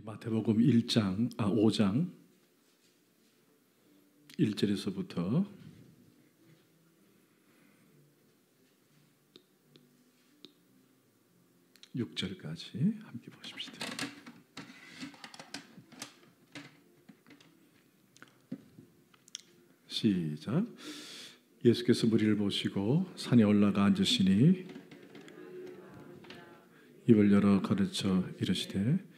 마태복음 5장 1절에서부터 6절까지 함께 보십시다. 시작. 예수께서 무리를 보시고 산에 올라가 앉으시니 입을 열어 가르쳐 이르시되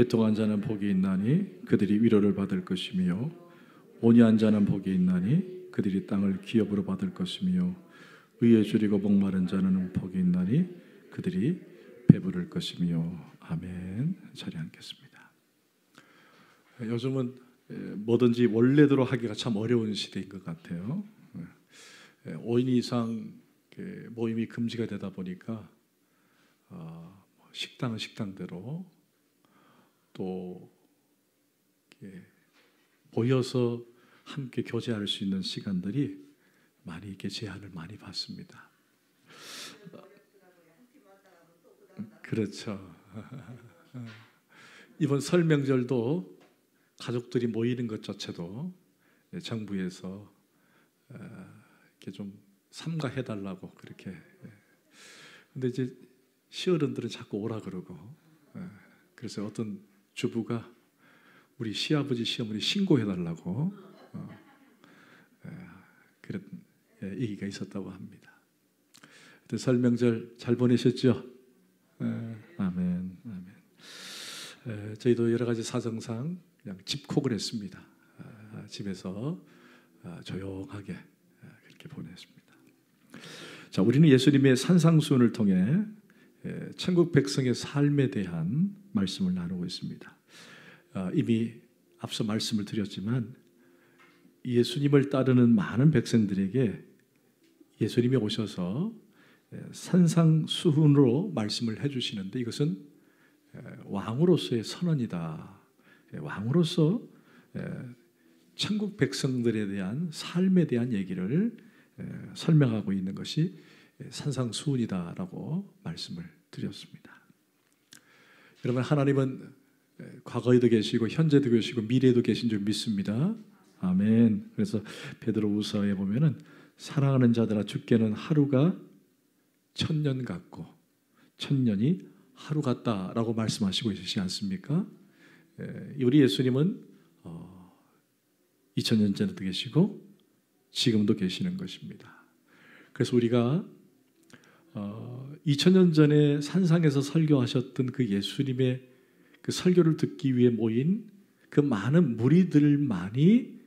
애통한 자는 복이 있나니 그들이 위로를 받을 것이며 온유한 자는 복이 있나니 그들이 땅을 기업으로 받을 것이며 의에 줄이고 목마른 자는 복이 있나니 그들이 배부를 것이며. 아멘. 자리에 앉겠습니다. 요즘은 뭐든지 원래대로 하기가 참 어려운 시대인 것 같아요. 5인 이상 모임이 금지가 되다 보니까 식당은 식당대로 또 모여서 함께 교제할 수 있는 시간들이 많이 이렇게 제한을 많이 받습니다. 그렇죠. 이번 설 명절도 가족들이 모이는 것 자체도 정부에서 이렇게 좀 삼가해달라고 그렇게. 근데 이제 시어른들은 자꾸 오라 그러고, 그래서 어떤 주부가 우리 시아버지 시어머니 신고해달라고 그런 얘기가 있었다고 합니다. 설 명절 잘 보내셨죠? 아멘. 아멘. 저희도 여러 가지 사정상 그냥 집콕을 했습니다. 집에서 조용하게 그렇게 보냈습니다. 자, 우리는 예수님의 산상수훈을 통해 천국 백성의 삶에 대한 말씀을 나누고 있습니다. 이미 앞서 말씀을 드렸지만 예수님을 따르는 많은 백성들에게 예수님이 오셔서 산상수훈으로 말씀을 해주시는데 이것은 왕으로서의 선언이다. 왕으로서 천국 백성들에 대한 삶에 대한 얘기를 설명하고 있는 것이 산상수훈이다라고 말씀을 드렸습니다. 여러분, 하나님은 과거에도 계시고 현재도 계시고 미래에도 계신 줄 믿습니다. 아멘. 그래서 베드로후서에 보면은 사랑하는 자들아 주께는 하루가 천년 같고 천년이 하루 같다라고 말씀하시고 계시지 않습니까? 우리 예수님은 2000년 전에도 계시고 지금도 계시는 것입니다. 그래서 우리가 2000년 전에 산상에서 설교하셨던 그 예수님의 그 설교를 듣기 위해 모인 그 많은 무리들만이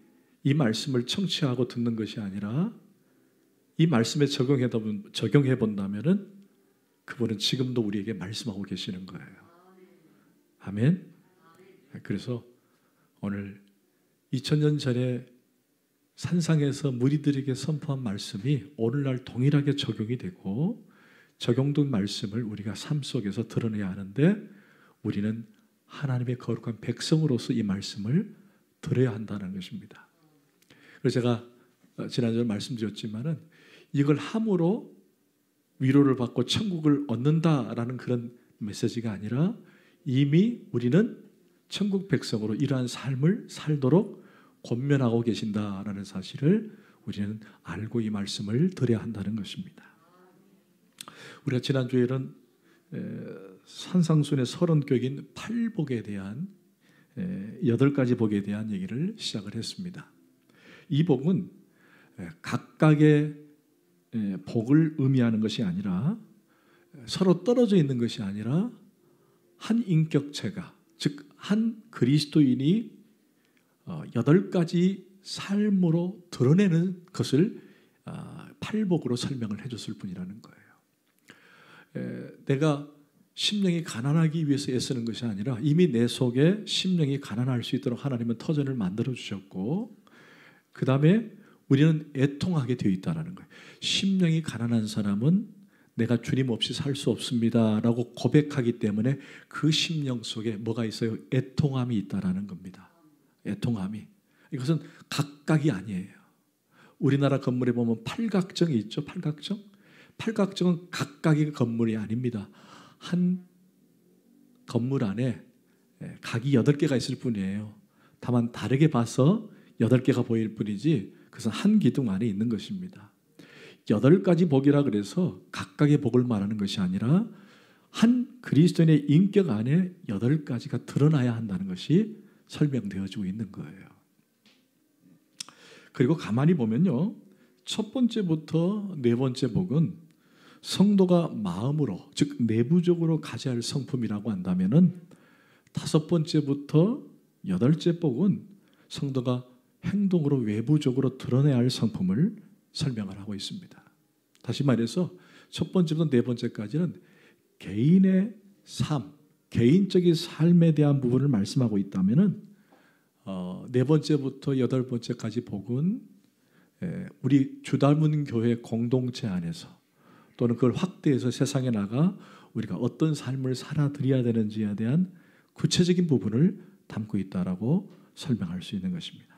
이 말씀을 청취하고 듣는 것이 아니라 이 말씀에 적용해 본다면은 그분은 지금도 우리에게 말씀하고 계시는 거예요. 아멘. 그래서 오늘 2000년 전에 산상에서 무리들에게 선포한 말씀이 오늘날 동일하게 적용이 되고 적용된 말씀을 우리가 삶 속에서 드러내야 하는데 우리는 하나님의 거룩한 백성으로서 이 말씀을 들어야 한다는 것입니다. 그래서 제가 지난주에 말씀드렸지만은 이걸 함으로 위로를 받고 천국을 얻는다라는 그런 메시지가 아니라 이미 우리는 천국 백성으로 이러한 삶을 살도록 권면하고 계신다라는 사실을 우리는 알고 이 말씀을 드려야 한다는 것입니다. 우리가 지난주에는 산상순의 30격인 8복에 대한 8가지 복에 대한 얘기를 시작을 했습니다. 이 복은 각각의 복을 의미하는 것이 아니라 서로 떨어져 있는 것이 아니라 한 인격체가, 즉 한 그리스도인이 8가지 삶으로 드러내는 것을 8복으로 설명을 해줬을 뿐이라는 거예요. 내가 심령이 가난하기 위해서 애쓰는 것이 아니라 이미 내 속에 심령이 가난할 수 있도록 하나님은 터전을 만들어 주셨고 그 다음에 우리는 애통하게 되어 있다는 거예요. 심령이 가난한 사람은 내가 주님 없이 살 수 없습니다 라고 고백하기 때문에 그 심령 속에 뭐가 있어요? 애통함이 있다는 겁니다. 애통함이. 이것은 각각이 아니에요. 우리나라 건물에 보면 팔각정이 있죠. 팔각정. 팔각정은 각각의 건물이 아닙니다. 한 건물 안에 각이 8개가 있을 뿐이에요. 다만 다르게 봐서 8개가 보일 뿐이지 그것은 한 기둥 안에 있는 것입니다. 8가지 복이라 그래서 각각의 복을 말하는 것이 아니라 한 그리스도인의 인격 안에 8가지가 드러나야 한다는 것이 설명되어지고 있는 거예요. 그리고 가만히 보면요, 첫 번째부터 네 번째 복은 성도가 마음으로, 즉 내부적으로 가져야 할 성품이라고 한다면은 다섯 번째부터 여덟째 복은 성도가 행동으로 외부적으로 드러내야 할 성품을 설명을 하고 있습니다. 다시 말해서 첫 번째부터 네 번째까지는 개인의 삶, 개인적인 삶에 대한 부분을 말씀하고 있다면은 네 번째부터 여덟 번째까지 복은 우리 주닮은 교회 공동체 안에서 또는 그걸 확대해서 세상에 나가 우리가 어떤 삶을 살아드려야 되는지에 대한 구체적인 부분을 담고 있다라고 설명할 수 있는 것입니다.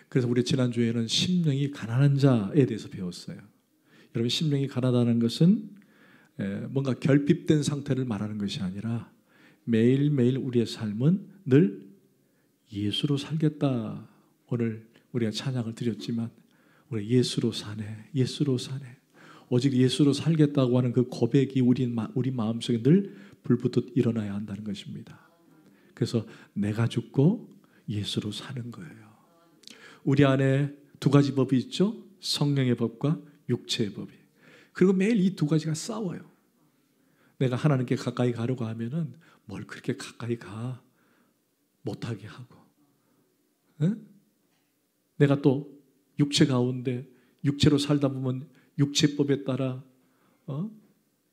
그래서 우리 지난주에는 심령이 가난한 자에 대해서 배웠어요. 여러분, 심령이 가난하다는 것은 뭔가 결핍된 상태를 말하는 것이 아니라 매일매일 우리의 삶은 늘 예수로 살겠다. 오늘 우리가 찬양을 드렸지만 우리 예수로 사네, 예수로 사네. 오직 예수로 살겠다고 하는 그 고백이 우리 마음속에 늘 불붙듯 일어나야 한다는 것입니다. 그래서 내가 죽고 예수로 사는 거예요. 우리 안에 두 가지 법이 있죠. 성령의 법과 육체의 법이. 그리고 매일 이 두 가지가 싸워요. 내가 하나님께 가까이 가려고 하면은 뭘 그렇게 가까이 가 못하게 하고, 내가 또 육체 가운데 육체로 살다 보면 육체법에 따라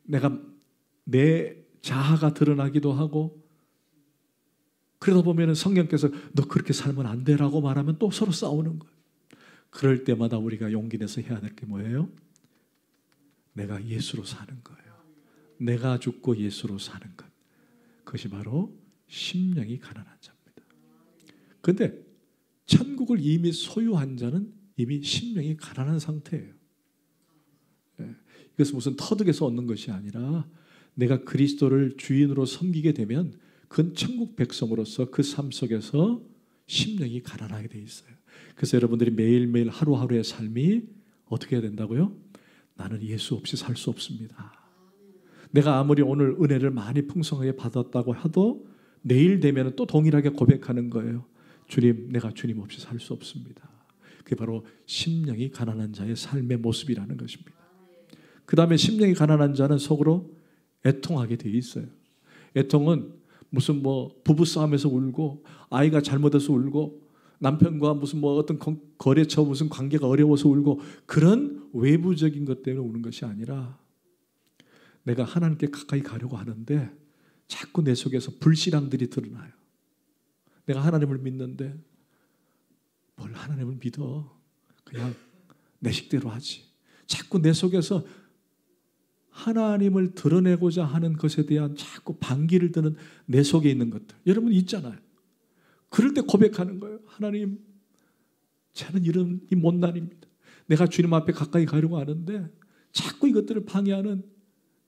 내가 내 자아가 드러나기도 하고, 그러다 보면 성령께서 너 그렇게 살면 안 돼라고 말하면 또 서로 싸우는 거예요. 그럴 때마다 우리가 용기 내서 해야 될 게 뭐예요? 내가 예수로 사는 거예요. 내가 죽고 예수로 사는 것. 그것이 바로 심령이 가난한 자입니다. 그런데 천국을 이미 소유한 자는 이미 심령이 가난한 상태예요. 이것은 무슨 터득에서 얻는 것이 아니라 내가 그리스도를 주인으로 섬기게 되면 그건 천국 백성으로서 그 삶 속에서 심령이 가난하게 돼 있어요. 그래서 여러분들이 매일매일 하루하루의 삶이 어떻게 해야 된다고요? 나는 예수 없이 살 수 없습니다. 내가 아무리 오늘 은혜를 많이 풍성하게 받았다고 해도 내일 되면 또 동일하게 고백하는 거예요. 주님, 내가 주님 없이 살 수 없습니다. 그게 바로 심령이 가난한 자의 삶의 모습이라는 것입니다. 그 다음에 심령이 가난한 자는 속으로 애통하게 돼 있어요. 애통은 무슨 부부싸움에서 울고, 아이가 잘못해서 울고, 남편과 무슨 어떤 거래처 무슨 관계가 어려워서 울고, 그런 외부적인 것 때문에 우는 것이 아니라 내가 하나님께 가까이 가려고 하는데 자꾸 내 속에서 불신앙들이 드러나요. 내가 하나님을 믿는데 뭘 하나님을 믿어. 그냥 내 식대로 하지. 자꾸 내 속에서 하나님을 드러내고자 하는 것에 대한 자꾸 반기를 드는 내 속에 있는 것들. 여러분 있잖아요. 그럴 때 고백하는 거예요. 하나님, 저는 이런 이 못난입니다. 내가 주님 앞에 가까이 가려고 하는데 자꾸 이것들을 방해하는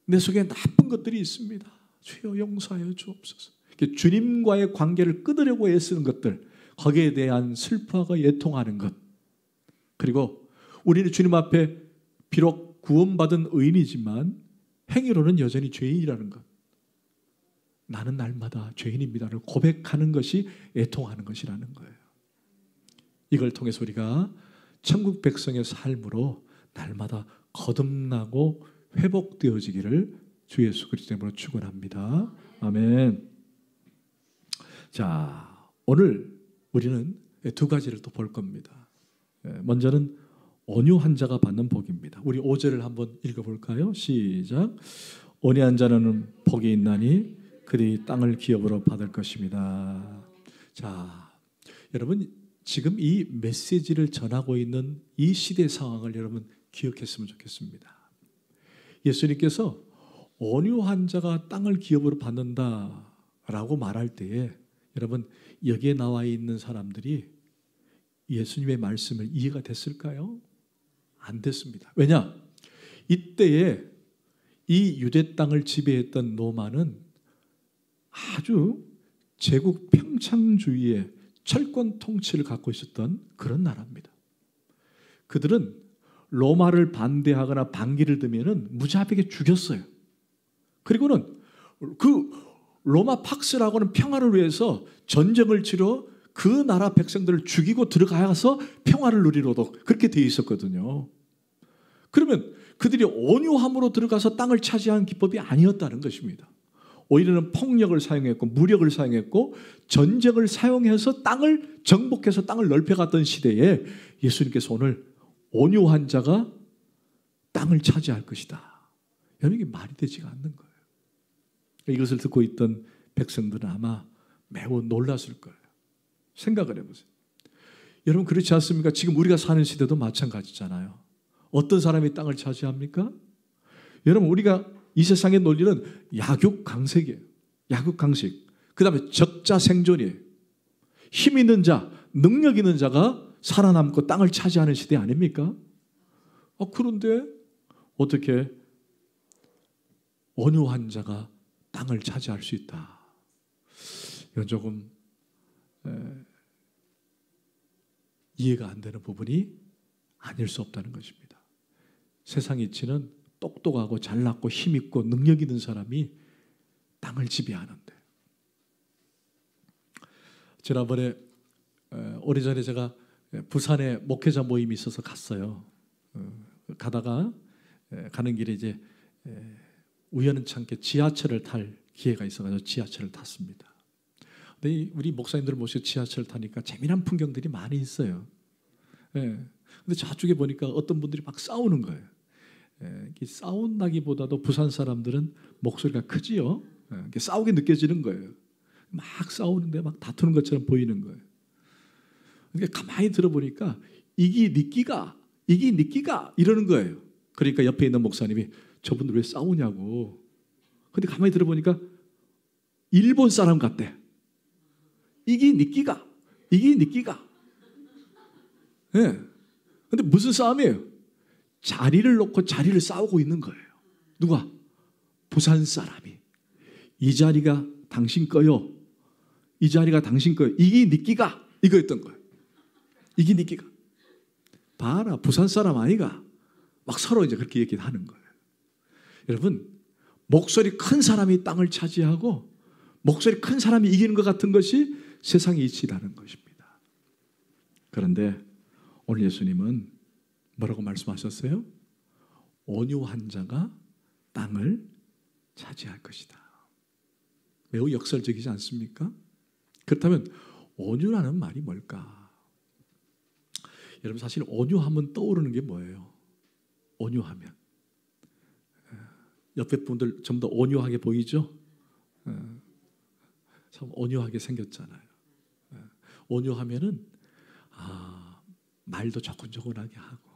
내 속에 나쁜 것들이 있습니다. 주여 용서하여 주옵소서. 주님과의 관계를 끊으려고 애쓰는 것들, 거기에 대한 슬퍼하고 애통하는 것. 그리고 우리는 주님 앞에 비록 구원받은 의인이지만 행위로는 여전히 죄인이라는 것. 나는 날마다 죄인입니다를 고백하는 것이 애통하는 것이라는 거예요. 이걸 통해서 우리가 천국 백성의 삶으로 날마다 거듭나고 회복되어지기를 주 예수 그리스도로 축원합니다. 아멘. 자, 오늘 우리는 두 가지를 또 볼 겁니다. 먼저는 온유한 자가 받는 복입니다. 우리 5절을 한번 읽어볼까요? 시작. 온유한 자는 복이 있나니 그들이 땅을 기업으로 받을 것입니다. 자, 여러분 지금 이 메시지를 전하고 있는 이 시대 상황을 여러분 기억했으면 좋겠습니다. 예수님께서 온유한 자가 땅을 기업으로 받는다라고 말할 때에 여러분 여기에 나와 있는 사람들이 예수님의 말씀을 이해가 됐을까요? 안 됐습니다. 왜냐? 이때에 이 유대 땅을 지배했던 로마는 아주 제국 평창주의의 철권 통치를 갖고 있었던 그런 나라입니다. 그들은 로마를 반대하거나 반기를 들면은 무자비하게 죽였어요. 그리고는 그 로마 팍스라고는 평화를 위해서 전쟁을 치러 그 나라 백성들을 죽이고 들어가서 평화를 누리러도 그렇게 되어 있었거든요. 그러면 그들이 온유함으로 들어가서 땅을 차지하는 기법이 아니었다는 것입니다. 오히려는 폭력을 사용했고 무력을 사용했고 전쟁을 사용해서 땅을 정복해서 땅을 넓혀갔던 시대에 예수님께서 오늘 온유한 자가 땅을 차지할 것이다. 여러분, 이게 말이 되지가 않는 거예요. 이것을 듣고 있던 백성들은 아마 매우 놀랐을 거예요. 생각을 해보세요. 여러분, 그렇지 않습니까? 지금 우리가 사는 시대도 마찬가지잖아요. 어떤 사람이 땅을 차지합니까? 여러분, 우리가 이 세상의 논리는 약육강식이에요. 약육강식. 그 다음에 적자 생존이에요. 힘 있는 자, 능력 있는 자가 살아남고 땅을 차지하는 시대 아닙니까? 그런데 어떻게 온유한 자가 땅을 차지할 수 있다. 이건 조금 이해가 안 되는 부분이 아닐 수 없다는 것입니다. 세상 이치는 똑똑하고 잘났고 힘있고 능력 있는 사람이 땅을 지배하는데, 지난번에 오래전에 제가 부산에 목회자 모임이 있어서 갔어요. 가다가 가는 길에 이제 우연찮게 지하철을 탈 기회가 있어가지고 지하철을 탔습니다. 근데 우리 목사님들 모시고 지하철을 타니까 재미난 풍경들이 많이 있어요. 근데 저쪽에 보니까 어떤 분들이 막 싸우는 거예요. 싸운다기보다도 부산 사람들은 목소리가 크지요. 싸우게 느껴지는 거예요. 막 싸우는데 막 다투는 것처럼 보이는 거예요. 그러니까 가만히 들어보니까 이기 니끼가 이러는 거예요. 그러니까 옆에 있는 목사님이 저분들 왜 싸우냐고. 근데 가만히 들어보니까 일본 사람 같대. 이기 니끼가. 예. 근데 무슨 싸움이에요? 자리를 놓고 자리를 싸우고 있는 거예요. 누가? 부산 사람이. 이 자리가 당신 거요. 이 자리가 당신 거요. 이기 니끼가. 이거였던 거예요. 이기 니끼가. 봐라, 부산 사람 아이가. 막 서로 이제 그렇게 얘기하는 거예요. 여러분, 목소리 큰 사람이 땅을 차지하고 목소리 큰 사람이 이기는 것 같은 것이 세상의 이치라는 것입니다. 그런데 오늘 예수님은 뭐라고 말씀하셨어요? 온유한 자가 땅을 차지할 것이다. 매우 역설적이지 않습니까? 그렇다면 온유라는 말이 뭘까? 여러분, 사실 온유하면 떠오르는 게 뭐예요? 온유하면 옆에 분들 전부 다 온유하게 보이죠? 참 온유하게 생겼잖아요. 온유하면은 말도 조곤조곤하게 하고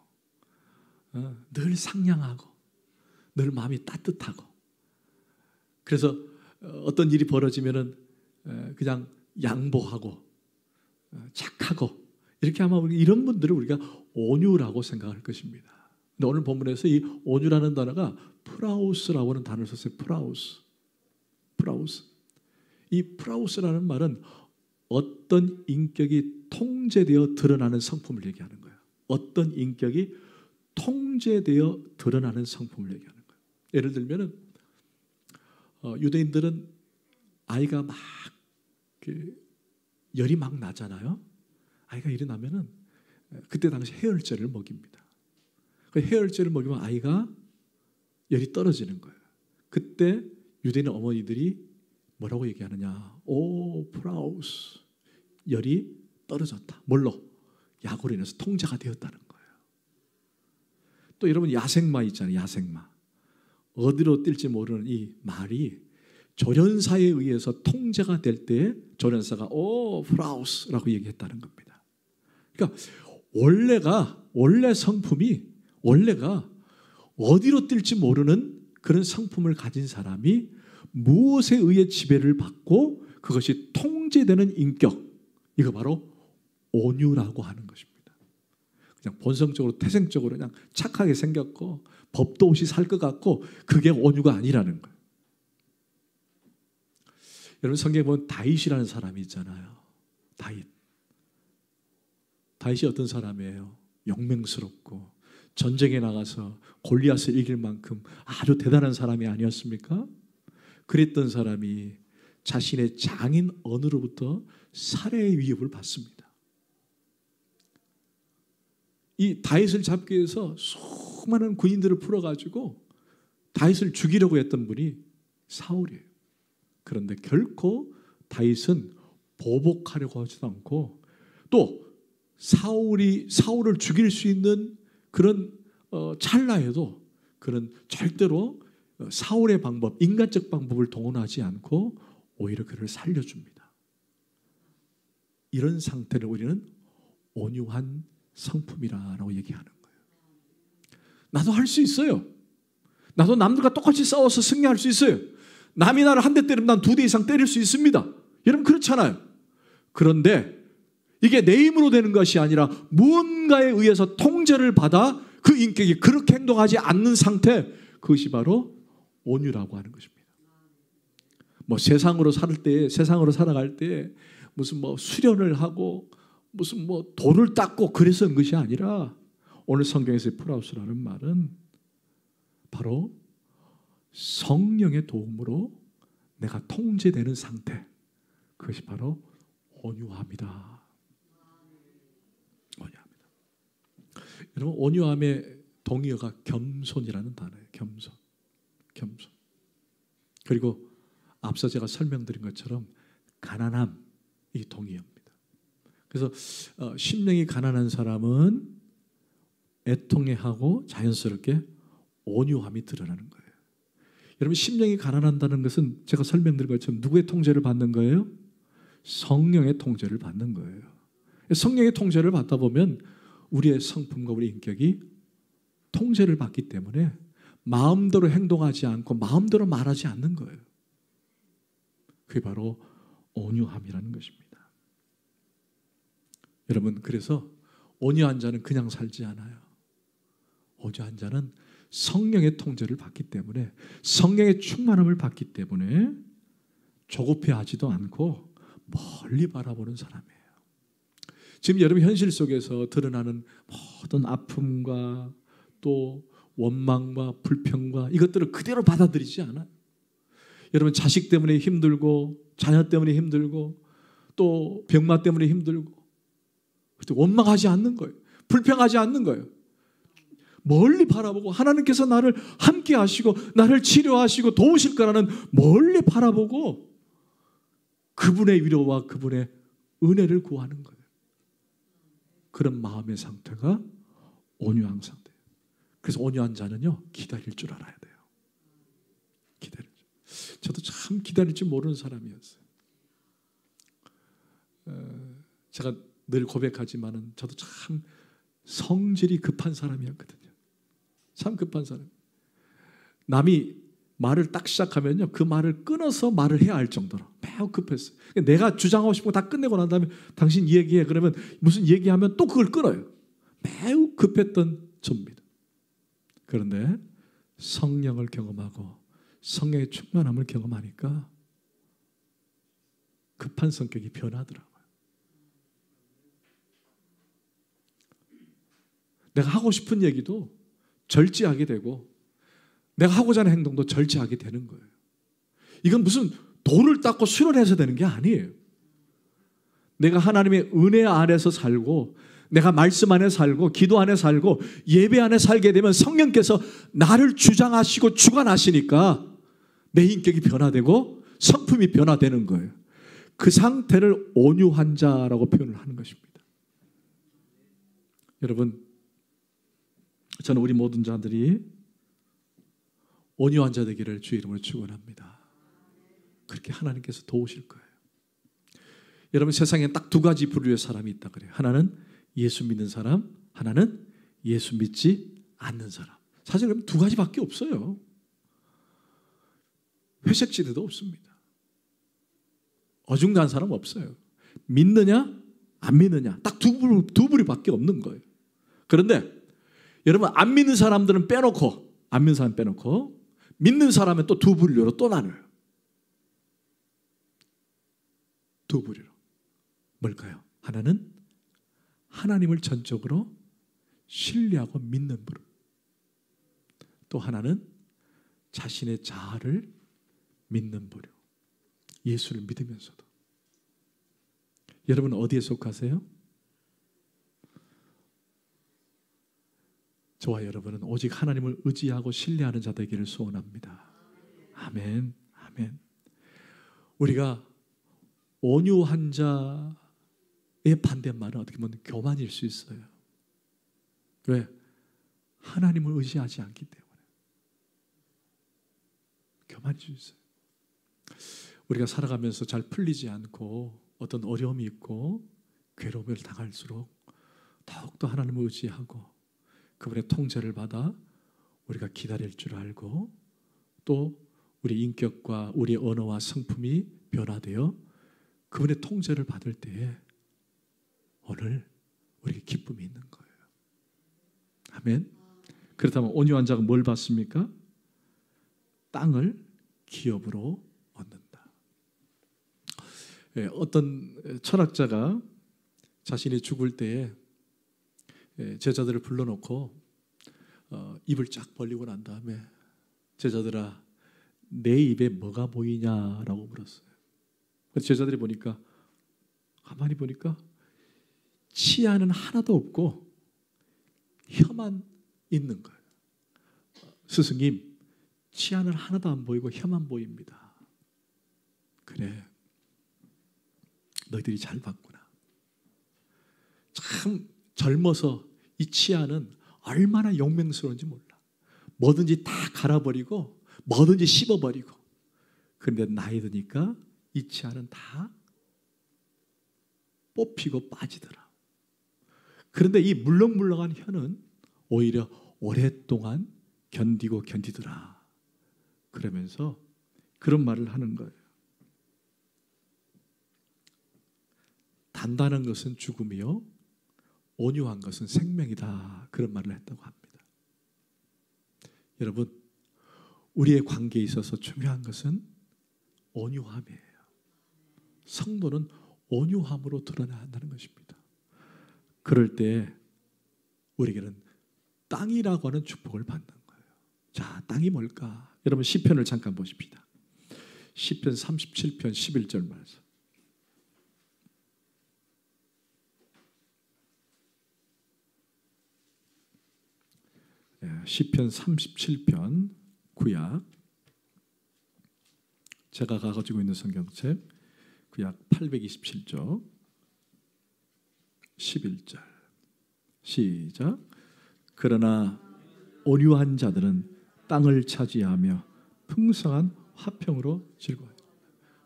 늘 상냥하고 늘 마음이 따뜻하고, 그래서 어떤 일이 벌어지면은 그냥 양보하고 착하고, 이렇게 아마 이런 분들을 우리가 온유라고 생각할 것입니다. 근데 오늘 본문에서 이 온유라는 단어가 프라우스라고 하는 단어를 썼어요. 프라우스. 이 프라우스라는 말은 어떤 인격이 통제되어 드러나는 성품을 얘기하는 거예요. 어떤 인격이 통제되어 드러나는 성품을 얘기하는 거예요. 예를 들면은 유대인들은 아이가 막 열이 막 나잖아요. 아이가 열이 나면은 그때 당시 해열제를 먹입니다. 그 해열제를 먹이면 아이가 열이 떨어지는 거예요. 그때 유대인 어머니들이 뭐라고 얘기하느냐? 오, 프라우스. 열이 떨어졌다. 뭘로? 약으로 인해서 통제가 되었다는 거예요. 또 여러분, 야생마 있잖아요. 야생마. 어디로 뛸지 모르는 이 말이 조련사에 의해서 통제가 될 때에 조련사가 오, 프라우스라고 얘기했다는 겁니다. 그러니까 원래 성품이 원래가 어디로 뛸지 모르는 그런 성품을 가진 사람이 무엇에 의해 지배를 받고 그것이 통제되는 인격, 이거 바로 온유라고 하는 것입니다. 그냥 본성적으로 태생적으로 그냥 착하게 생겼고 법도 없이 살 것 같고 그게 온유가 아니라는 거예요. 여러분 성경에 보면 다윗이라는 사람이 있잖아요. 다윗이 어떤 사람이에요? 용맹스럽고 전쟁에 나가서 골리앗을 이길 만큼 아주 대단한 사람이 아니었습니까? 그랬던 사람이 자신의 장인 언으로부터 살해의 위협을 받습니다. 이 다윗을 잡기 위해서 수많은 군인들을 풀어가지고 다윗을 죽이려고 했던 분이 사울이에요. 그런데 결코 다윗은 보복하려고 하지도 않고 또 사울을 죽일 수 있는 그런 찰나에도 그는 절대로 사울의 방법, 인간적 방법을 동원하지 않고 오히려 그를 살려줍니다. 이런 상태를 우리는 온유한 성품이라고 얘기하는 거예요. 나도 할 수 있어요. 나도 남들과 똑같이 싸워서 승리할 수 있어요. 남이 나를 한 대 때리면 난 2대 이상 때릴 수 있습니다. 여러분 그렇잖아요. 그런데 이게 내 힘으로 되는 것이 아니라 무언가에 의해서 통제를 받아 그 인격이 그렇게 행동하지 않는 상태, 그것이 바로 온유라고 하는 것입니다. 뭐 세상으로 살아갈 때 무슨 뭐 수련을 하고 무슨 뭐 돌을 닦고 그래서 한 것이 아니라 오늘 성경에서의 프라우스라는 말은 바로 성령의 도움으로 내가 통제되는 상태, 그것이 바로 온유함이다. 온유함이다. 여러분 온유함의 동의어가 겸손이라는 단어예요. 겸손. 그리고 앞서 제가 설명드린 것처럼 가난함, 이 동의어입니다. 그래서 심령이 가난한 사람은 애통해하고 자연스럽게 온유함이 드러나는 거예요. 여러분 심령이 가난한다는 것은 제가 설명드린 것처럼 누구의 통제를 받는 거예요? 성령의 통제를 받는 거예요. 성령의 통제를 받다 보면 우리의 성품과 우리 인격이 통제를 받기 때문에 마음대로 행동하지 않고 마음대로 말하지 않는 거예요. 그게 바로 온유함이라는 것입니다. 여러분 그래서 온유한 자는 그냥 살지 않아요. 온유한 자는 성령의 통제를 받기 때문에, 성령의 충만함을 받기 때문에 조급해하지도 않고 멀리 바라보는 사람이에요. 지금 여러분 현실 속에서 드러나는 모든 아픔과 또 원망과 불평과 이것들을 그대로 받아들이지 않아요. 여러분 자식 때문에 힘들고 자녀 때문에 힘들고 또 병마 때문에 힘들고 원망하지 않는 거예요. 불평하지 않는 거예요. 멀리 바라보고 하나님께서 나를 함께 하시고 나를 치료하시고 도우실 거라는 멀리 바라보고 그분의 위로와 그분의 은혜를 구하는 거예요. 그런 마음의 상태가 온유한 상태예요. 그래서 온유한 자는요 기다릴 줄 알아야 돼요. 기다릴 줄. 저도 참 기다릴 줄 모르는 사람이었어요. 제가 늘 고백하지만은 저도 참 성질이 급한 사람이었거든요. 참 급한 사람. 남이 말을 딱 시작하면요 그 말을 끊어서 말을 해야 할 정도로 매우 급했어요. 내가 주장하고 싶은 거 다 끝내고 난 다음에 당신 얘기해 그러면 무슨 얘기하면 또 그걸 끊어요. 매우 급했던 저입니다. 그런데 성령을 경험하고 성령의 충만함을 경험하니까 급한 성격이 변하더라고요. 내가 하고 싶은 얘기도 절제하게 되고 내가 하고자 하는 행동도 절제하게 되는 거예요. 이건 무슨 돌을 닦고 수련해서 되는 게 아니에요. 내가 하나님의 은혜 안에서 살고 내가 말씀 안에 살고 기도 안에 살고 예배 안에 살게 되면 성령께서 나를 주장하시고 주관하시니까 내 인격이 변화되고 성품이 변화되는 거예요. 그 상태를 온유한 자라고 표현을 하는 것입니다. 여러분 저는 우리 모든 자들이 온유한 자 되기를 주의 이름으로 축원합니다. 그렇게 하나님께서 도우실 거예요. 여러분 세상에 딱 두 가지 부류의 사람이 있다 그래요. 하나는 예수 믿는 사람, 하나는 예수 믿지 않는 사람. 사실 그럼 두 가지밖에 없어요. 회색지대도 없습니다. 어중간한 사람 없어요. 믿느냐 안 믿느냐 딱 두 부류밖에 없는 거예요. 그런데 여러분 안 믿는 사람들은 빼놓고 안 믿는 사람 빼놓고 믿는 사람은 또 두 부류로 또 나눠요. 두 부류로. 뭘까요? 하나는 하나님을 전적으로 신뢰하고 믿는 부류. 또 하나는 자신의 자아를 믿는 부류. 예수를 믿으면서도. 여러분 어디에 속하세요? 저와 여러분은 오직 하나님을 의지하고 신뢰하는 자 되기를 소원합니다. 아멘. 아멘. 우리가 온유한 자의 반대말은 어떻게 보면 교만일 수 있어요. 왜? 하나님을 의지하지 않기 때문에. 교만일 수 있어요. 우리가 살아가면서 잘 풀리지 않고 어떤 어려움이 있고 괴로움을 당할수록 더욱더 하나님을 의지하고 그분의 통제를 받아 우리가 기다릴 줄 알고 또 우리 인격과 우리 언어와 성품이 변화되어 그분의 통제를 받을 때에 오늘 우리에게 기쁨이 있는 거예요. 아멘. 그렇다면 온유한 자가 뭘 받습니까? 땅을 기업으로 얻는다. 어떤 철학자가 자신이 죽을 때에 제자들을 불러놓고 입을 쫙 벌리고 난 다음에 제자들아 내 입에 뭐가 보이냐라고 물었어요. 제자들이 보니까 가만히 보니까 치아는 하나도 없고 혀만 있는 거예요. 스승님 치아는 하나도 안 보이고 혀만 보입니다. 그래 너희들이 잘 봤구나. 참 젊어서 이 치아는 얼마나 용맹스러운지 몰라. 뭐든지 다 갈아버리고 뭐든지 씹어버리고. 그런데 나이 드니까 이 치아는 다 뽑히고 빠지더라. 그런데 이 물렁물렁한 혀는 오히려 오랫동안 견디고 견디더라. 그러면서 그런 말을 하는 거예요. 단단한 것은 죽음이요 온유한 것은 생명이다. 그런 말을 했다고 합니다. 여러분 우리의 관계에 있어서 중요한 것은 온유함이에요. 성도는 온유함으로 드러나야 한다는 것입니다. 그럴 때 우리에게는 땅이라고 하는 축복을 받는 거예요. 자, 땅이 뭘까? 여러분 시편을 잠깐 보십시다. 시편 37편 11절 말씀. 시편 37편 구약 제가 가지고 있는 성경책 구약 827쪽 11절 시작. 그러나 온유한 자들은 땅을 차지하며 풍성한 화평으로 즐거워요.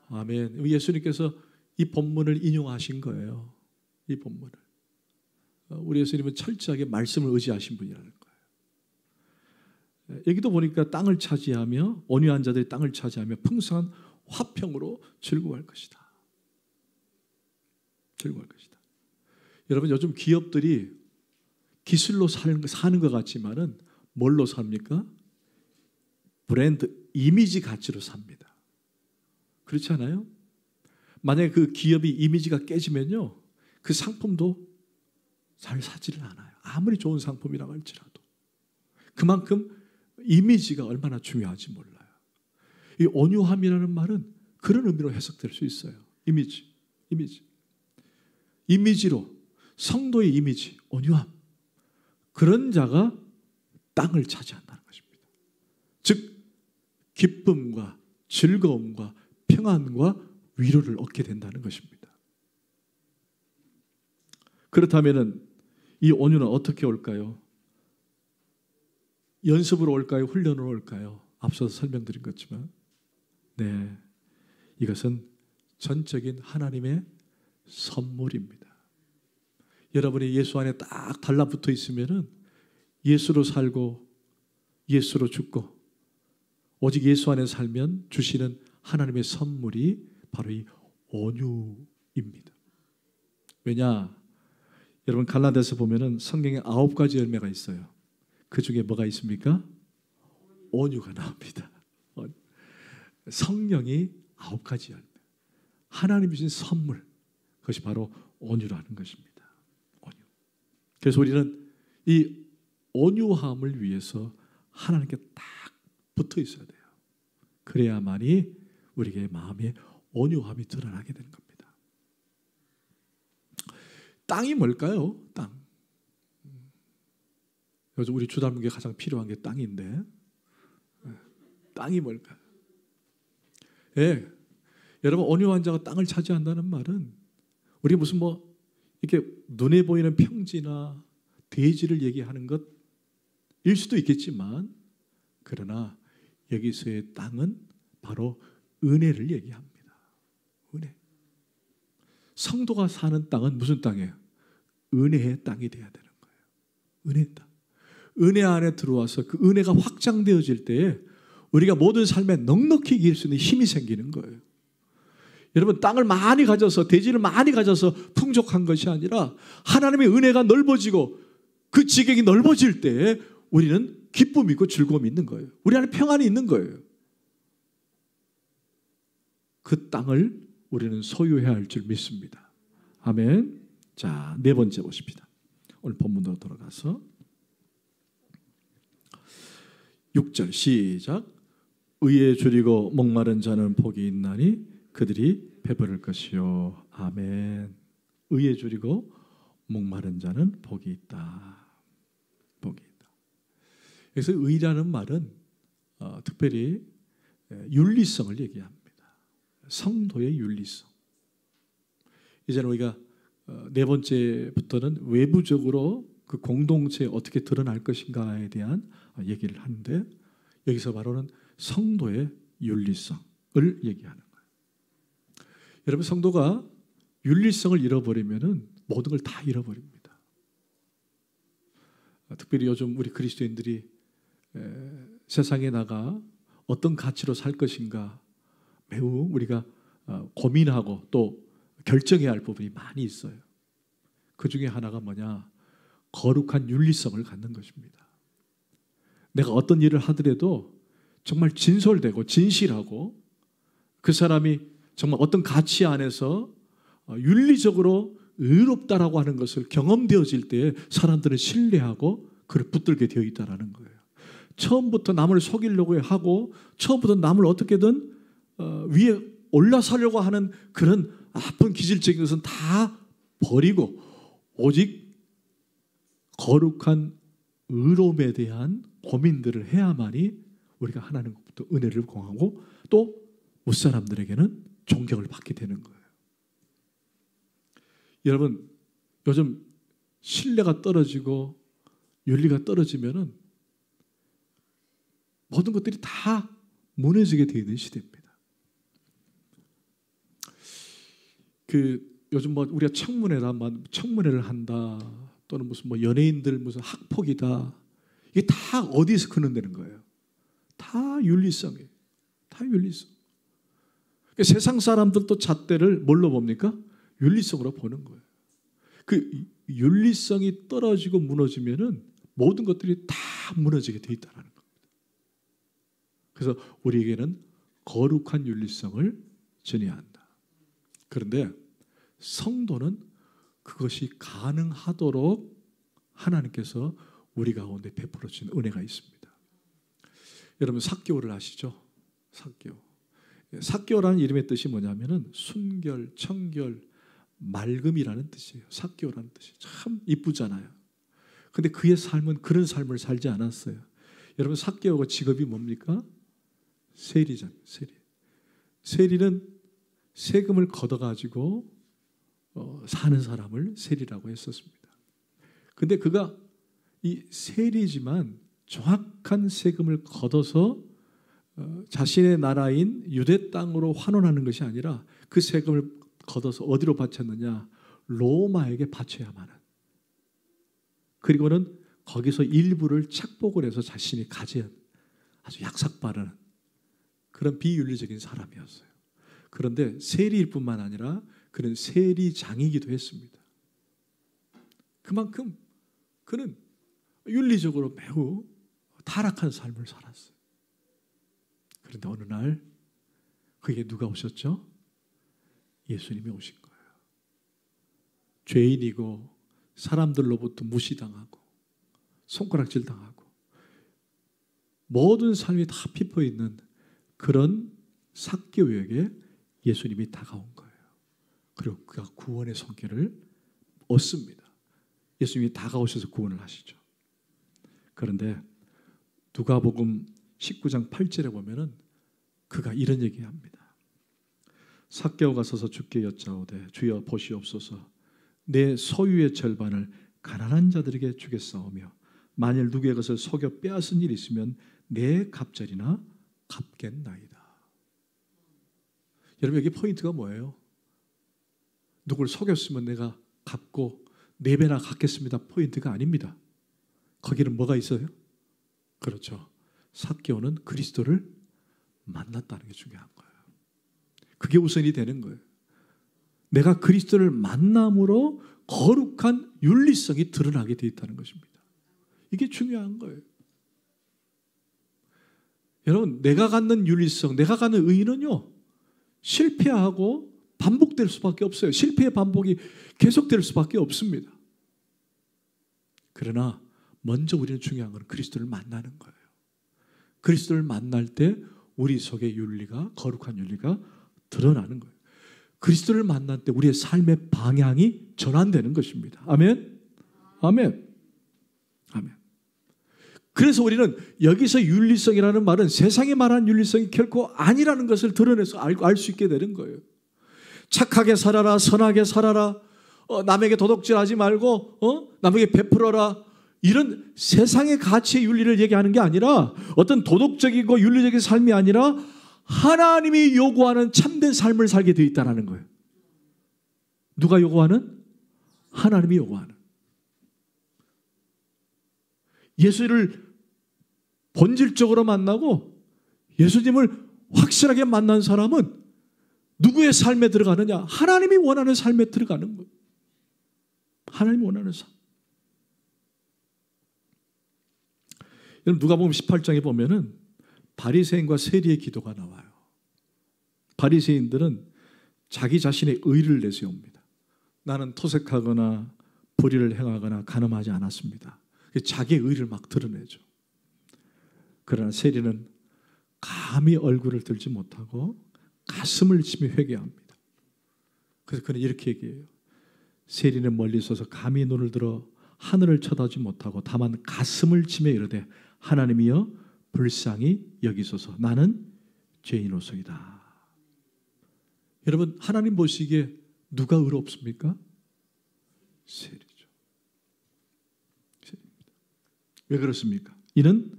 아멘. 예수님께서 이 본문을 인용하신 거예요. 이 본문을. 우리 예수님은 철저하게 말씀을 의지하신 분이라는 거예요. 여기도 보니까 땅을 차지하며 온유한 자들이 땅을 차지하며 풍성한 화평으로 즐거워할 것이다. 즐거워할 것이다. 여러분 요즘 기업들이 기술로 사는 것 같지만은 뭘로 삽니까? 브랜드 이미지 가치로 삽니다. 그렇지 않아요? 만약에 그 기업이 이미지가 깨지면요 그 상품도 잘 사지를 않아요. 아무리 좋은 상품이라고 할지라도. 그만큼 이미지가 얼마나 중요한지 몰라요. 이 온유함이라는 말은 그런 의미로 해석될 수 있어요. 이미지로 성도의 이미지, 온유함. 그런 자가 땅을 차지한다는 것입니다. 즉 기쁨과 즐거움과 평안과 위로를 얻게 된다는 것입니다. 그렇다면 이 온유는 어떻게 올까요? 연습으로 올까요? 훈련으로 올까요? 앞서서 설명드린 것지만 네, 이것은 전적인 하나님의 선물입니다. 여러분이 예수 안에 딱 달라붙어 있으면은 예수로 살고 예수로 죽고 오직 예수 안에 살면 주시는 하나님의 선물이 바로 이 온유입니다. 왜냐? 여러분 갈라디아서 보면은 성경에 9가지 열매가 있어요. 그 중에 뭐가 있습니까? 온유가 나옵니다. 성령이 9가지 열매. 하나님이 주신 선물. 그것이 바로 온유라는 것입니다. 온유. 그래서 우리는 이 온유함을 위해서 하나님께 딱 붙어 있어야 돼요. 그래야만이 우리의 마음에 온유함이 드러나게 되는 겁니다. 땅이 뭘까요? 땅. 요즘 우리 주담국에 가장 필요한 게 땅인데 땅이 뭘까요? 예, 여러분 온유한 자가 땅을 차지한다는 말은 우리 무슨 뭐 이렇게 눈에 보이는 평지나 대지를 얘기하는 것일 수도 있겠지만 그러나 여기서의 땅은 바로 은혜를 얘기합니다. 은혜. 성도가 사는 땅은 무슨 땅이에요? 은혜의 땅이 돼야 되는 거예요. 은혜의 땅. 은혜 안에 들어와서 그 은혜가 확장되어질 때에 우리가 모든 삶에 넉넉히 이길 수 있는 힘이 생기는 거예요. 여러분 땅을 많이 가져서 대지를 많이 가져서 풍족한 것이 아니라 하나님의 은혜가 넓어지고 그 지경이 넓어질 때 우리는 기쁨이 있고 즐거움이 있는 거예요. 우리 안에 평안이 있는 거예요. 그 땅을 우리는 소유해야 할 줄 믿습니다. 아멘. 자, 네 번째 보십시다. 오늘 본문으로 돌아가서 6절 시작. 의에 줄이고 목마른 자는 복이 있나니 그들이 배부를 것이요. 아멘. 의에 줄이고 목마른 자는 복이 있다. 복이 있다. 그래서 의라는 말은 특별히 윤리성을 얘기합니다. 성도의 윤리성. 이제는 우리가 네 번째부터는 외부적으로 그 공동체에 어떻게 드러날 것인가에 대한 얘기를 하는데 여기서 바로는 성도의 윤리성을 얘기하는 거예요. 여러분 성도가 윤리성을 잃어버리면은 모든 걸 다 잃어버립니다. 특별히 요즘 우리 그리스도인들이 세상에 나가 어떤 가치로 살 것인가 매우 우리가 고민하고 또 결정해야 할 부분이 많이 있어요. 그 중에 하나가 뭐냐? 거룩한 윤리성을 갖는 것입니다. 내가 어떤 일을 하더라도 정말 진솔되고 진실하고 그 사람이 정말 어떤 가치 안에서 윤리적으로 의롭다라고 하는 것을 경험되어질 때 사람들은 신뢰하고 그를 붙들게 되어 있다는 거예요. 처음부터 남을 속이려고 하고 처음부터 남을 어떻게든 위에 올라서려고 하는 그런 아픈 기질적인 것은 다 버리고 오직 거룩한 의로움에 대한 고민들을 해야만이 우리가 하나님부터 은혜를 공하고 또 무사람들에게는 존경을 받게 되는 거예요. 여러분 요즘 신뢰가 떨어지고 윤리가 떨어지면은 모든 것들이 다 무너지게 되어 있는 시대입니다. 요즘 뭐 우리가 청문회를 한다 또는 무슨 뭐 연예인들 무슨 학폭이다 이게 다 어디서 근원되는 거예요? 다 윤리성이에요. 다 윤리성. 그러니까 세상 사람들도 잣대를 뭘로 봅니까? 윤리성으로 보는 거예요. 그 윤리성이 떨어지고 무너지면은 모든 것들이 다 무너지게 돼 있다는 겁니다. 그래서 우리에게는 거룩한 윤리성을 전해야 한다. 그런데 성도는 그것이 가능하도록 하나님께서 우리 가운데 베풀어 주신 은혜가 있습니다. 여러분 삭개오를 아시죠? 삭개오. 삭개오라는 이름의 뜻이 뭐냐면은 순결, 청결, 맑음이라는 뜻이에요. 삭개오라는 뜻이 참 이쁘잖아요. 근데 그의 삶은 그런 삶을 살지 않았어요. 여러분 삭개오가 직업이 뭡니까? 세리잖아요. 세리. 세리는 세금을 걷어가지고 사는 사람을 세리라고 했었습니다. 근데 그가 이 세리지만 정확한 세금을 걷어서 자신의 나라인 유대 땅으로 환원하는 것이 아니라 그 세금을 걷어서 어디로 바쳤느냐? 로마에게 바쳐야만 하는. 그리고는 거기서 일부를 착복을 해서 자신이 가진 아주 약삭빠른 그런 비윤리적인 사람이었어요. 그런데 세리일 뿐만 아니라 그는 세리장이기도 했습니다. 그만큼 그는 윤리적으로 매우 타락한 삶을 살았어요. 그런데 어느 날 그에게 누가 오셨죠? 예수님이 오신 거예요. 죄인이고 사람들로부터 무시당하고 손가락질 당하고 모든 삶이 다 피포 있는 그런 삭개오에게 예수님이 다가온 거예요. 그리고 그가 구원의 손길을 얻습니다. 예수님이 다가오셔서 구원을 하시죠. 그런데 누가복음 19장 8절에 보면은 그가 이런 얘기합니다. 삭개오가 서서 주께 여짜오되 주여 보시옵소서 내 소유의 절반을 가난한 자들에게 주겠사오며 만일 누구의 것을 속여 빼앗은 일이 있으면 내 갑절이나 갚겠나이다. 여러분 여기 포인트가 뭐예요? 누굴 속였으면 내가 갚고 4배나 갚겠습니다. 포인트가 아닙니다. 거기는 뭐가 있어요? 그렇죠. 삭개오는 그리스도를 만났다는 게 중요한 거예요. 그게 우선이 되는 거예요. 내가 그리스도를 만남으로 거룩한 윤리성이 드러나게 되어 있다는 것입니다. 이게 중요한 거예요. 여러분 내가 갖는 윤리성, 내가 갖는 의의는요 실패하고 반복될 수밖에 없어요. 실패의 반복이 계속될 수밖에 없습니다. 그러나 먼저 우리는 중요한 건 그리스도를 만나는 거예요. 그리스도를 만날 때 우리 속의 윤리가, 거룩한 윤리가 드러나는 거예요. 그리스도를 만날 때 우리의 삶의 방향이 전환되는 것입니다. 아멘? 아멘. 아멘. 그래서 우리는 여기서 윤리성이라는 말은 세상이 말하는 윤리성이 결코 아니라는 것을 드러내서 알 수 있게 되는 거예요. 착하게 살아라, 선하게 살아라, 남에게 도둑질하지 말고 남에게 베풀어라, 이런 세상의 가치의 윤리를 얘기하는 게 아니라 어떤 도덕적이고 윤리적인 삶이 아니라 하나님이 요구하는 참된 삶을 살게 되어 있다는 거예요. 누가 요구하는? 하나님이 요구하는. 예수를 본질적으로 만나고 예수님을 확실하게 만난 사람은 누구의 삶에 들어가느냐? 하나님이 원하는 삶에 들어가는 거예요. 하나님이 원하는 삶. 여러분 누가복음 18장에 보면은 바리새인과 세리의 기도가 나와요. 바리새인들은 자기 자신의 의를 내세웁니다. 나는 토색하거나 불의를 행하거나 간음하지 않았습니다. 자기의 의를 막 드러내죠. 그러나 세리는 감히 얼굴을 들지 못하고 가슴을 치며 회개합니다. 그래서 그는 이렇게 얘기해요. 세리는 멀리 서서 감히 눈을 들어 하늘을 쳐다보지 못하고 다만 가슴을 치며 이르되 하나님이여 불쌍히 여기소서 나는 죄인으로소이다. 여러분 하나님 보시기에 누가 의롭습니까? 세리죠. 세리입니다. 왜 그렇습니까? 이는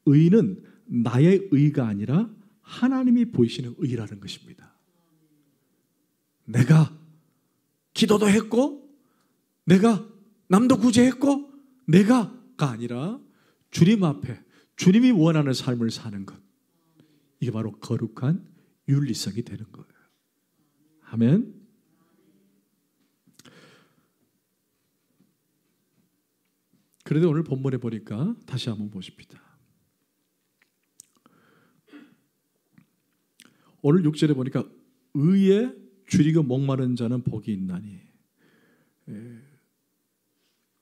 의는 나의 의가 아니라 하나님이 보이시는 의라는 것입니다. 내가 기도도 했고 내가 남도 구제했고 내가가 아니라 주님 앞에 주님이 원하는 삶을 사는 것, 이게 바로 거룩한 윤리성이 되는 거예요. 아멘. 그런데 오늘 본문에 보니까 다시 한번 보십시다. 오늘 6절에 보니까 의에 줄이고 목마른 자는 복이 있나니,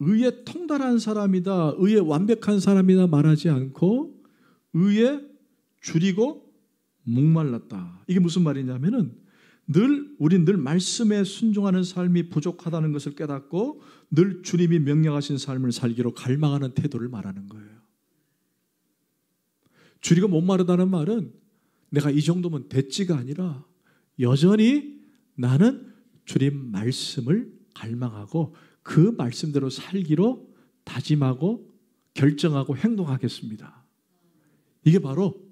의에 통달한 사람이다, 의에 완벽한 사람이다 말하지 않고 의에 줄이고 목말랐다. 이게 무슨 말이냐면은 우린 늘 말씀에 순종하는 삶이 부족하다는 것을 깨닫고 늘 주님이 명령하신 삶을 살기로 갈망하는 태도를 말하는 거예요. 줄이고 목마르다는 말은 내가 이 정도면 됐지가 아니라 여전히 나는 주님 말씀을 갈망하고 그 말씀대로 살기로 다짐하고 결정하고 행동하겠습니다. 이게 바로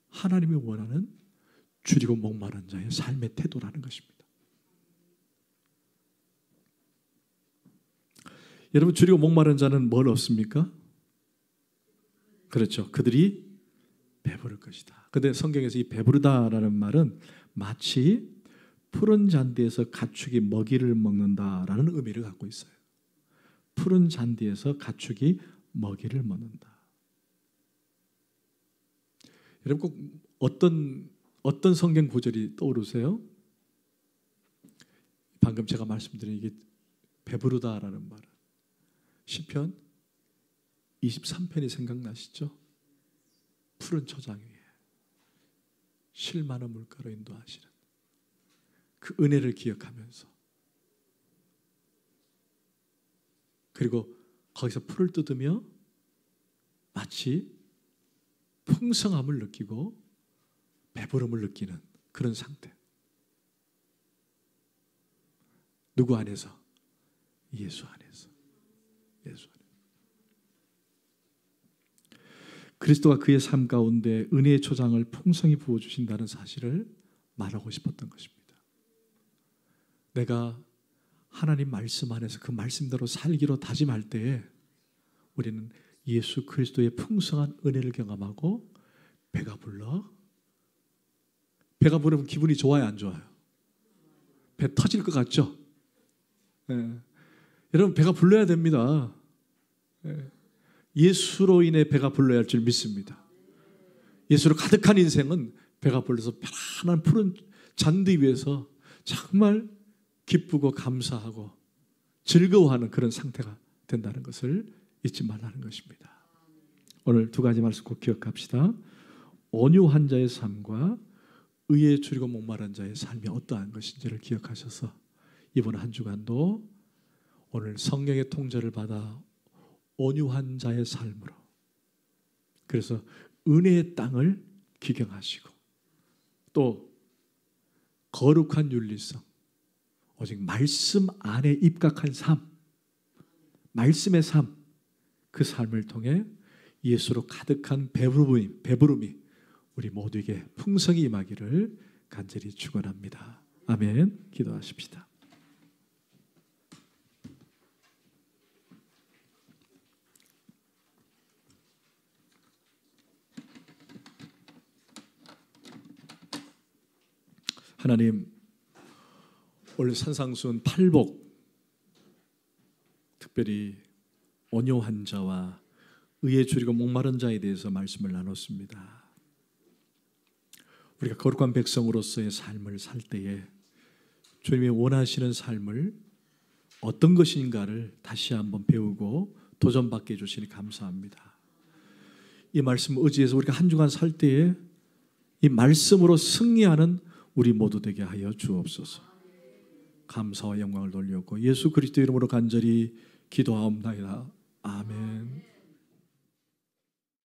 하나님이 원하는 줄이고 목마른 자의 삶의 태도라는 것입니다. 여러분 줄이고 목마른 자는 뭘 얻습니까? 그렇죠. 그들이 배부를 것이다. 그런데 성경에서 이 배부르다라는 말은 마치 푸른 잔디에서 가축이 먹이를 먹는다라는 의미를 갖고 있어요. 푸른 잔디에서 가축이 먹이를 먹는다. 여러분 꼭 어떤 성경 구절이 떠오르세요? 방금 제가 말씀드린 이게 배부르다라는 말은 시편 23편이 생각나시죠? 푸른 초장 위에 실 많은 물가로 인도하시는 그 은혜를 기억하면서, 그리고 거기서 풀을 뜯으며 마치 풍성함을 느끼고 배부름을 느끼는 그런 상태. 누구 안에서? 예수 안에서. 예수 안에서. 그리스도가 그의 삶 가운데 은혜의 초장을 풍성히 부어주신다는 사실을 말하고 싶었던 것입니다. 내가 하나님 말씀 안에서 그 말씀대로 살기로 다짐할 때에 우리는 예수 그리스도의 풍성한 은혜를 경험하고 배가 불러. 배가 부르면 기분이 좋아요, 안 좋아요? 배 터질 것 같죠? 예. 여러분 배가 불러야 됩니다. 예. 예수로 인해 배가 불러야 할 줄 믿습니다. 예수로 가득한 인생은 배가 불러서 편안한 푸른 잔디 위에서 정말 기쁘고 감사하고 즐거워하는 그런 상태가 된다는 것을 잊지 말라는 것입니다. 오늘 두 가지 말씀 꼭 기억합시다. 온유한 자의 삶과 의에 줄이고 목마른 자의 삶이 어떠한 것인지를 기억하셔서 이번 한 주간도 오늘 성령의 통제를 받아 온유한 자의 삶으로, 그래서 은혜의 땅을 기경하시고 또 거룩한 윤리성, 오직 말씀 안에 입각한 삶, 말씀의 삶, 그 삶을 통해 예수로 가득한 배부름이 우리 모두에게 풍성히 임하기를 간절히 축원합니다. 아멘. 기도하십시다. 하나님, 오늘 산상수훈 8복, 특별히 온유한 자와 의에 줄이고 목마른 자에 대해서 말씀을 나눴습니다. 우리가 거룩한 백성으로서의 삶을 살 때에 주님이 원하시는 삶을 어떤 것인가를 다시 한번 배우고 도전받게 해주시니 감사합니다. 이 말씀 의지해서 우리가 한 주간 살 때에 이 말씀으로 승리하는 우리 모두 되게 하여 주옵소서. 감사와 영광을 돌렸고 예수 그리스도 이름으로 간절히 기도하옵나이다. 아멘.